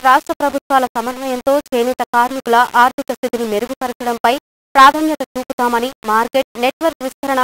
రాష్ట్ర ప్రభుత్వాల సమన్వయంతో చేనేత కార్మికుల ఆర్థిక స్థితిని మెరుగుపరచడంపై ప్రాధాన్యత చూపుతామని, మార్కెట్ నెట్వర్క్ విస్తరణ,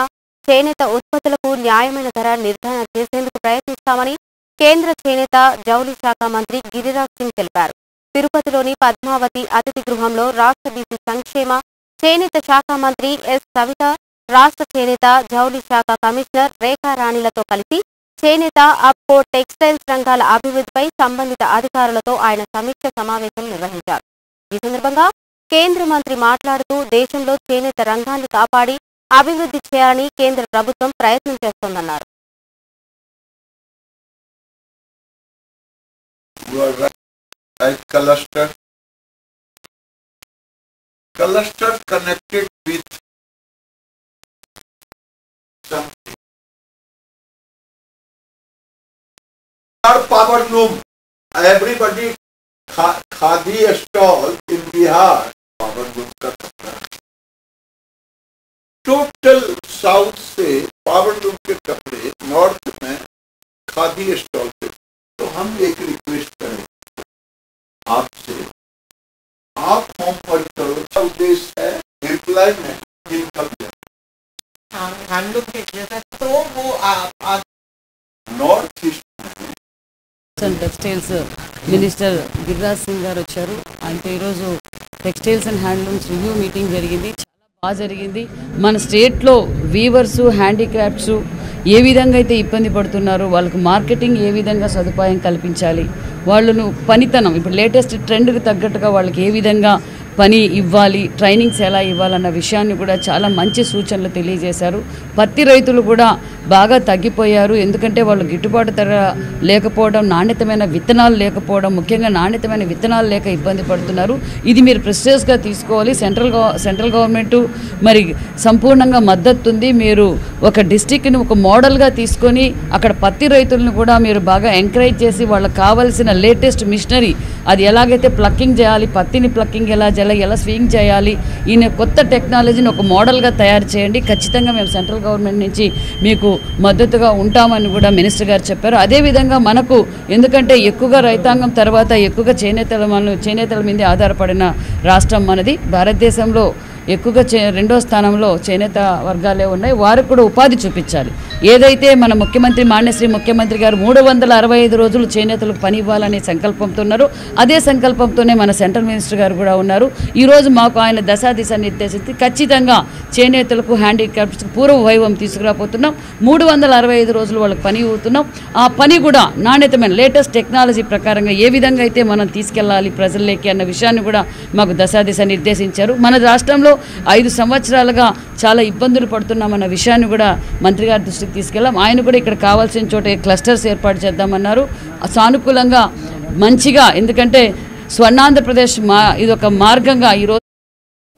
చేనేత ఉత్పత్తులకు న్యాయమైన ధర నిర్ధారణ చేసేందుకు ప్రయత్నిస్తామని కేంద్ర చేనేత జౌళి శాఖ మంత్రి గిరిరాజ్ సింగ్ తెలిపారు. తిరుపతిలోని పద్మావతి అతిథి గృహంలో రాష్ట్ర బీసీ సంక్షేమ, చేనేత శాఖ మంత్రి ఎస్ సవిత, రాష్ట్ర చేనేత జౌళి శాఖ కమిషనర్ రేఖా రాణిలతో కలిసి చేనేత, అప్కో, టెక్స్టైల్స్ రంగాల అభివృద్ధిపై సంబంధిత అధికారులతో ఆయన సమీక్ష సమావేశం నిర్వహించారు. ఈ సందర్భంగా కేంద్ర మంత్రి మాట్లాడుతూ దేశంలో చేనేత రంగాన్ని కాపాడి అభివృద్ధి చేయాలని కేంద్ర ప్రభుత్వం ప్రయత్నం చేస్తోందన్నారు. Cluster connected with something. Our power loom. Everybody khadi stall in Bihar. Power loom का कपड़ा. Total साउथ से पावर लूम के कपड़े नॉर्थ में खादी स्टॉल पे. तो हम एक रिक्वेस्ट करें आपसे, आप होमवर्क करो. उद्देश्य है रिप्लाई में इनकम हैंडलूम के तो वो north east and textiles minister Giriraj Singh గారు వచ్చారు. ఆయనతో ఈరోజు textiles and handlooms review meeting జరిగింది. చాలా బాగా జరిగింది. మన స్టేట్లో వీవర్స్, హ్యాండీక్రాఫ్ట్స్ ఏ విధంగా అయితే ఇబ్బంది పడుతున్నారో వాళ్ళకు మార్కెటింగ్ ఏ విధంగా సదుపాయం కల్పించాలి, వాళ్ళను పనితనం ఇప్పుడు లేటెస్ట్ ట్రెండ్కి తగ్గట్టుగా వాళ్ళకి ఏ విధంగా పని ఇవ్వాలి, ట్రైనింగ్స్ ఎలా ఇవ్వాలన్న విషయాన్ని కూడా చాలా మంచి సూచనలు తెలియజేశారు. పత్తి రైతులు కూడా బాగా తగ్గిపోయారు. ఎందుకంటే వాళ్ళు గిట్టుబాటు ధర లేకపోవడం, నాణ్యతమైన విత్తనాలు లేకపోవడం, ముఖ్యంగా నాణ్యతమైన విత్తనాలు లేక ఇబ్బంది పడుతున్నారు. ఇది మీరు ప్రెస్టేజ్గా తీసుకోవాలి. సెంట్రల్ గవర్నమెంట్ మరి సంపూర్ణంగా మద్దతు ఉంది. మీరు ఒక డిస్టిక్ని ఒక మోడల్గా తీసుకొని అక్కడ పత్తి రైతులను కూడా మీరు బాగా ఎంకరేజ్ చేసి వాళ్ళకి కావాల్సిన లేటెస్ట్ మిషనరీ, అది ఎలాగైతే ప్లక్కింగ్ చేయాలి, పత్తిని ప్లక్కింగ్ ఎలా స్వింగ్ చేయాలి, ఈయన కొత్త టెక్నాలజీని ఒక మోడల్గా తయారు చేయండి. ఖచ్చితంగా మేము సెంట్రల్ గవర్నమెంట్ నుంచి మీకు మద్దతుగా ఉంటామని కూడా మినిస్టర్ గారు చెప్పారు. అదేవిధంగా మనకు ఎందుకంటే ఎక్కువగా రైతాంగం తర్వాత ఎక్కువగా చేనేతల మీదే ఆధారపడిన రాష్ట్రం మనది. భారతదేశంలో ఎక్కువగా రెండో స్థానంలో చేనేత వర్గాలే ఉన్నాయి. వారికి కూడా ఉపాధి చూపించాలి. ఏదైతే మన ముఖ్యమంత్రి మాన్యశ్రీ ముఖ్యమంత్రి గారు 365 రోజులు చేనేతలకు పని ఇవ్వాలనే సంకల్పంతో ఉన్నారో అదే సంకల్పంతోనే మన సెంట్రల్ మినిస్టర్ గారు కూడా ఉన్నారు. ఈరోజు మాకు ఆయన దశాదిశ నిర్దేశించి ఖచ్చితంగా చేనేతలకు, హ్యాండీక్రాఫ్ట్స్కి పూర్వ వైభవం తీసుకురాబోతున్నాం. 365 రోజులు వాళ్ళకి పని ఇవ్వుతున్నాం. ఆ పని కూడా నాణ్యతమైన లేటెస్ట్ టెక్నాలజీ ప్రకారంగా ఏ విధంగా అయితే మనం తీసుకెళ్ళాలి ప్రజల్లోకి అన్న విషయాన్ని కూడా మాకు దశాదిశ నిర్దేశించారు. మన రాష్ట్రంలో 5 సంవత్సరాలుగా చాలా ఇబ్బందులు పడుతున్నామన్న విషయాన్ని కూడా మంత్రి గారి దృష్టికి తీసుకెళ్ళాం. ఆయన కూడా ఇక్కడ కావాల్సిన చోట క్లస్టర్స్ ఏర్పాటు చేద్దామన్నారు. సానుకూలంగా మంచిగా, ఎందుకంటే స్వర్ణాంధ్రప్రదేశ్ ఇది ఒక మార్గంగా ఈరోజు